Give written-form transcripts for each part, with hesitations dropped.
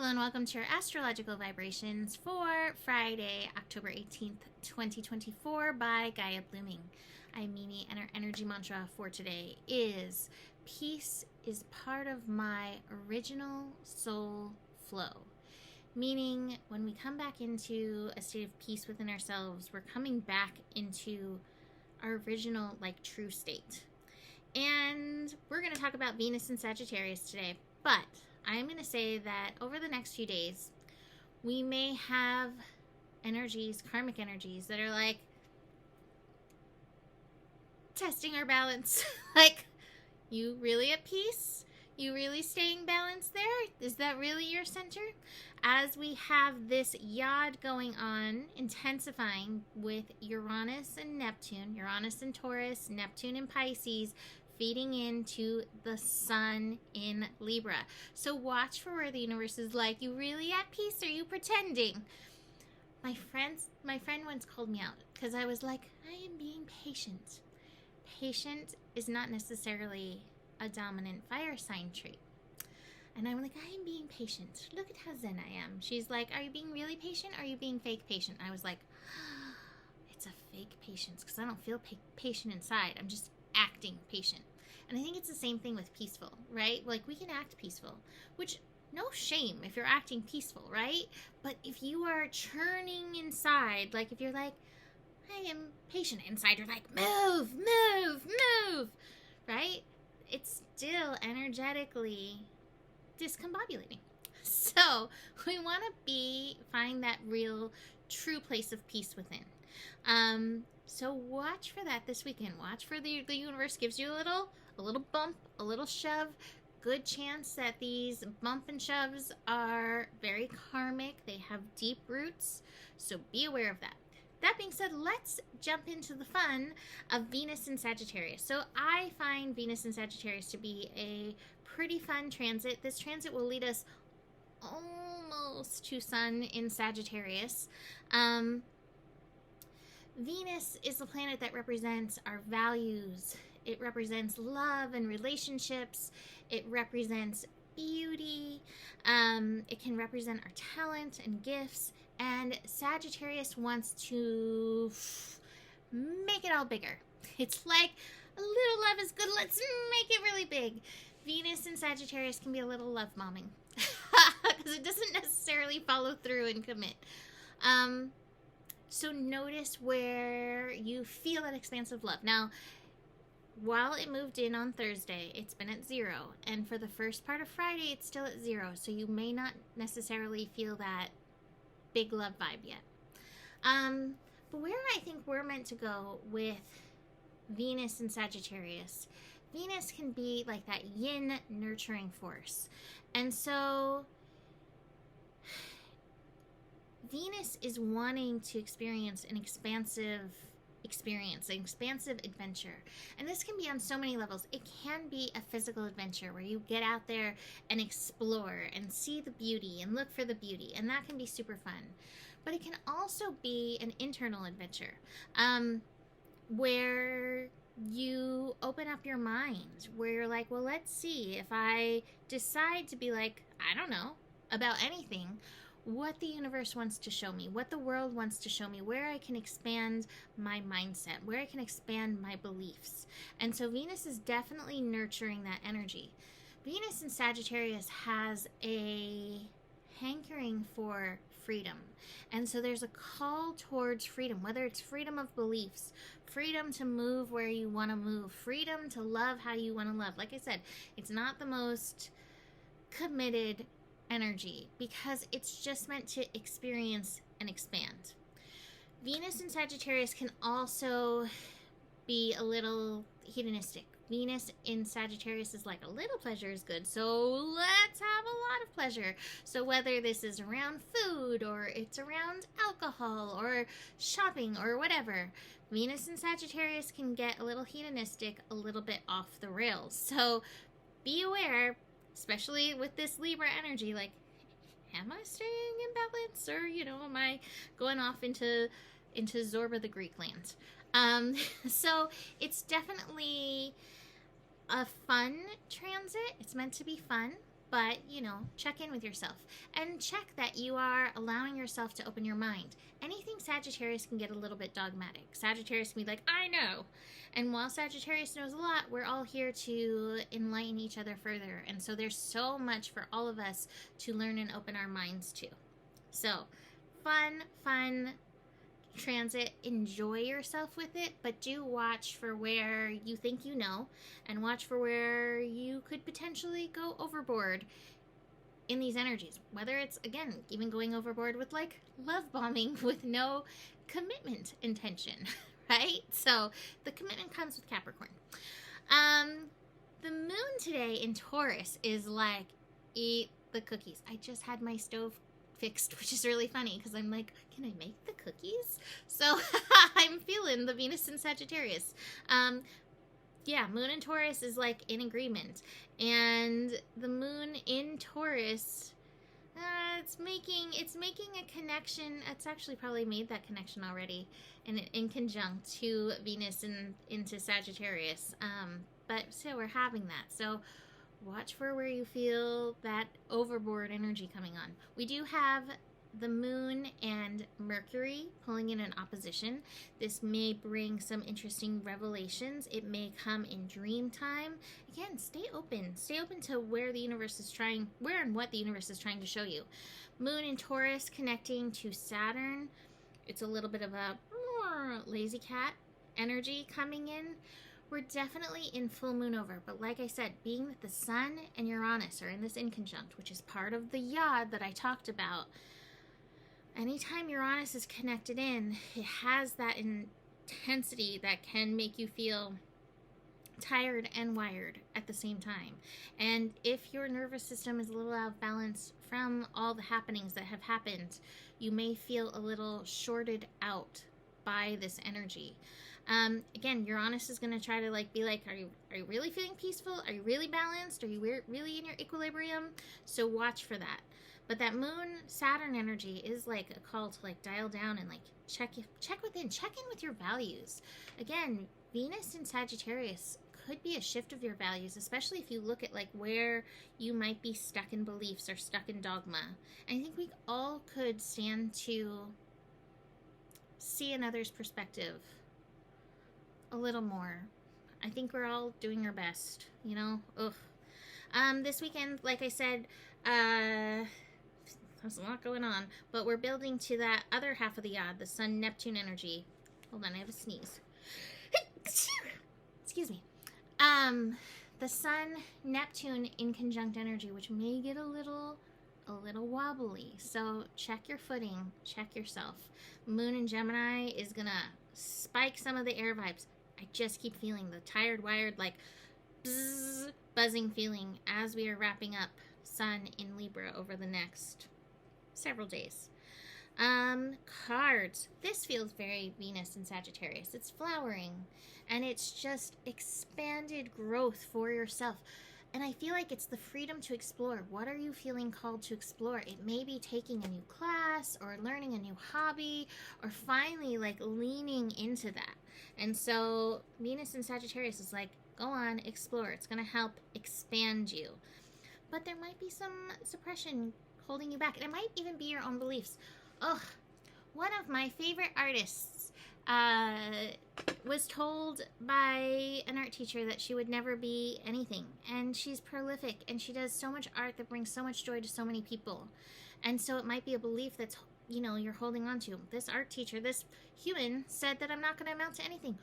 Hello and welcome to your astrological vibrations for Friday, October 18th, 2024 by Gaia Blooming. I'm Mimi, and our energy mantra for today is peace is part of my original soul flow. Meaning when we come back into a state of peace within ourselves, we're coming back into our original, true state. And we're going to talk about Venus and Sagittarius today, but I'm going to say that over the next few days, we may have energies, karmic energies, that are testing our balance. You really at peace? You really staying balanced there? Is that really your center? As we have this yod going on, intensifying with Uranus and Neptune, Uranus and Taurus, Neptune and Pisces, feeding into the sun in Libra. So watch for where the universe is you really at peace? Or are you pretending? My friend once called me out because I was like, I am being patient. Patient is not necessarily a dominant fire sign trait. And I'm like, I am being patient. Look at how zen I am. She's like, are you being really patient or are you being fake patient? I was like, it's a fake patience because I don't feel patient inside. I'm just acting patient. And I think it's the same thing with peaceful, right? We can act peaceful, which no shame if you're acting peaceful, right? But if you are churning inside, if you're like, I am patient inside, you're like, move, move, move, right? It's still energetically discombobulating. So we want to find that real, true place of peace within. So watch for that this weekend. Watch for the universe gives you a little bump, a little shove. Good chance that these bump and shoves are very karmic. They have deep roots. So be aware of that. That being said, let's jump into the fun of Venus and Sagittarius. So I find Venus and Sagittarius to be a pretty fun transit. This transit will lead us almost to Sun in Sagittarius. Venus is the planet that represents our values. It represents love and relationships. It represents beauty. It can represent our talent and gifts. And Sagittarius wants to make it all bigger. It's like a little love is good. Let's make it really big. Venus and Sagittarius can be a little love bombing because it doesn't necessarily follow through and commit. So notice where you feel that expansive love. Now, while it moved in on Thursday, it's been at 0. And for the first part of Friday, it's still at 0. So you may not necessarily feel that big love vibe yet. But where I think we're meant to go with Venus and Sagittarius, Venus can be like that yin nurturing force. And so Venus is wanting to experience an expansive adventure. And this can be on so many levels. It can be a physical adventure where you get out there and explore and see the beauty and look for the beauty. And that can be super fun. But it can also be an internal adventure where you open up your mind, where you're like, well, let's see if I decide to be I don't know, about anything, what the universe wants to show me, what the world wants to show me, where I can expand my mindset, where I can expand my beliefs. And so Venus is definitely nurturing that energy. Venus in Sagittarius has a hankering for freedom. And so there's a call towards freedom, whether it's freedom of beliefs, freedom to move where you want to move, freedom to love how you want to love. Like I said, it's not the most committed energy because it's just meant to experience and expand. Venus in Sagittarius can also be a little hedonistic. Venus in Sagittarius is a little pleasure is good, so let's have a lot of pleasure. So whether this is around food or it's around alcohol or shopping or whatever, Venus in Sagittarius can get a little hedonistic, a little bit off the rails. So be aware, especially with this Libra energy, am I staying in balance, or am I going off into Zorba the Greek land? So it's definitely a fun transit. It's meant to be fun. But, you know, check in with yourself and check that you are allowing yourself to open your mind. Anything Sagittarius can get a little bit dogmatic. Sagittarius can be like, I know. And while Sagittarius knows a lot, we're all here to enlighten each other further. And so there's so much for all of us to learn and open our minds to. So, fun transit. Enjoy yourself with it, but do watch for where you think you know, and watch for where you could potentially go overboard in these energies. Whether it's, again, even going overboard with like love bombing with no commitment intention, right? So the commitment comes with Capricorn. The moon today in Taurus is like, eat the cookies. I just had my stove fixed, which is really funny because I'm like, can I make the cookies? So I'm feeling the Venus in Sagittarius. Yeah, moon in Taurus is like in agreement, and the moon in Taurus, it's making a connection. It's actually probably made that connection already, and in conjunct to Venus into Sagittarius. But so we're having that. So watch for where you feel that overboard energy coming on. We do have the moon and Mercury pulling in an opposition. This may bring some interesting revelations. It may come in dream time. Again, stay open. Stay open to where the universe is trying, where and what the universe is trying to show you. Moon in Taurus connecting to Saturn. It's a little bit of a lazy cat energy coming in. We're definitely in full moon over, but like I said, being that the sun and Uranus are in this inconjunct, which is part of the yod that I talked about, anytime Uranus is connected in, it has that intensity that can make you feel tired and wired at the same time. And if your nervous system is a little out of balance from all the happenings that have happened, you may feel a little shorted out by this energy. Again, Uranus is going to try to be like, are you really feeling peaceful? Are you really balanced? Are you really in your equilibrium? So watch for that. But that moon Saturn energy is like a call to like dial down and like check within, check in with your values. Again, Venus in Sagittarius could be a shift of your values, especially if you look at like where you might be stuck in beliefs or stuck in dogma. And I think we all could stand to see another's perspective a little more. I think we're all doing our best, you know? Ugh. This weekend, like I said, there's a lot going on, but we're building to that other half of the yod, the Sun-Neptune energy. Hold on, I have a sneeze. Excuse me. The Sun-Neptune in conjunct energy, which may get a little wobbly. So check your footing, check yourself. Moon in Gemini is gonna spike some of the air vibes. I just keep feeling the tired, wired, like bzz, buzzing feeling as we are wrapping up Sun in Libra over the next several days. Cards. This feels very Venus and Sagittarius. It's flowering, and it's just expanded growth for yourself. And I feel like it's the freedom to explore. What are you feeling called to explore? It may be taking a new class or learning a new hobby or finally like leaning into that. And so Venus and Sagittarius is like, go on, explore. It's going to help expand you. But there might be some suppression holding you back. And it might even be your own beliefs. Ugh. One of my favorite artists was told by an art teacher that she would never be anything, and she's prolific and she does so much art that brings so much joy to so many people. And so it might be a belief that's, you know, you're holding on to. This art teacher, this human, said that I'm not going to amount to anything.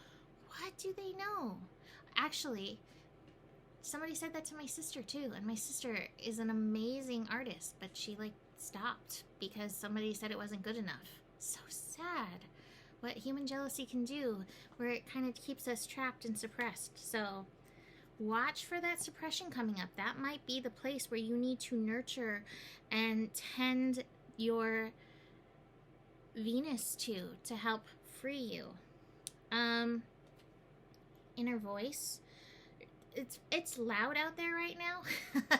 What do they know? Actually, somebody said that to my sister too, and my sister is an amazing artist, but she like stopped because somebody said it wasn't good enough. So sad what human jealousy can do, where it kind of keeps us trapped and suppressed. So watch for that suppression coming up. That might be the place where you need to nurture and tend your Venus to help free you. Inner voice. It's loud out there right now.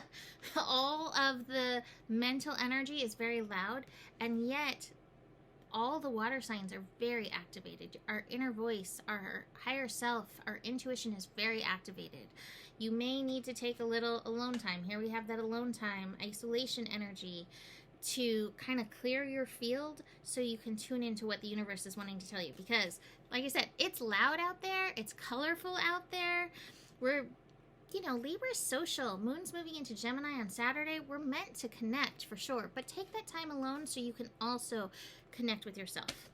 All of the mental energy is very loud, and yet all the water signs are very activated. Our inner voice, our higher self, our intuition is very activated. You may need to take a little alone time. Here we have that alone time, isolation energy, to kind of clear your field so you can tune into what the universe is wanting to tell you. Because, like I said, it's loud out there. It's colorful out there. We're, Libra is social. Moon's moving into Gemini on Saturday. We're meant to connect for sure. But take that time alone so you can also connect with yourself.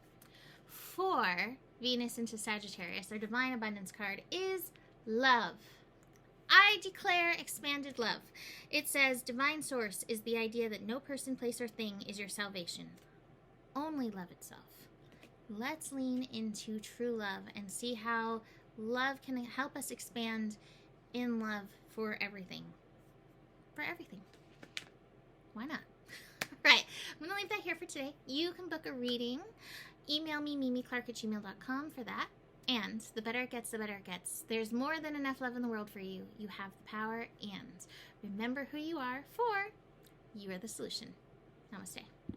For Venus into Sagittarius, our Divine Abundance card is love. I declare expanded love. It says, divine source is the idea that no person, place, or thing is your salvation. Only love itself. Let's lean into true love and see how love can help us expand in love for everything. For everything. Why not? Right. I'm going to leave that here for today. You can book a reading. Email me, mimiclark@gmail.com for that. And the better it gets, the better it gets. There's more than enough love in the world for you. You have the power, and remember who you are, for you are the solution. Namaste.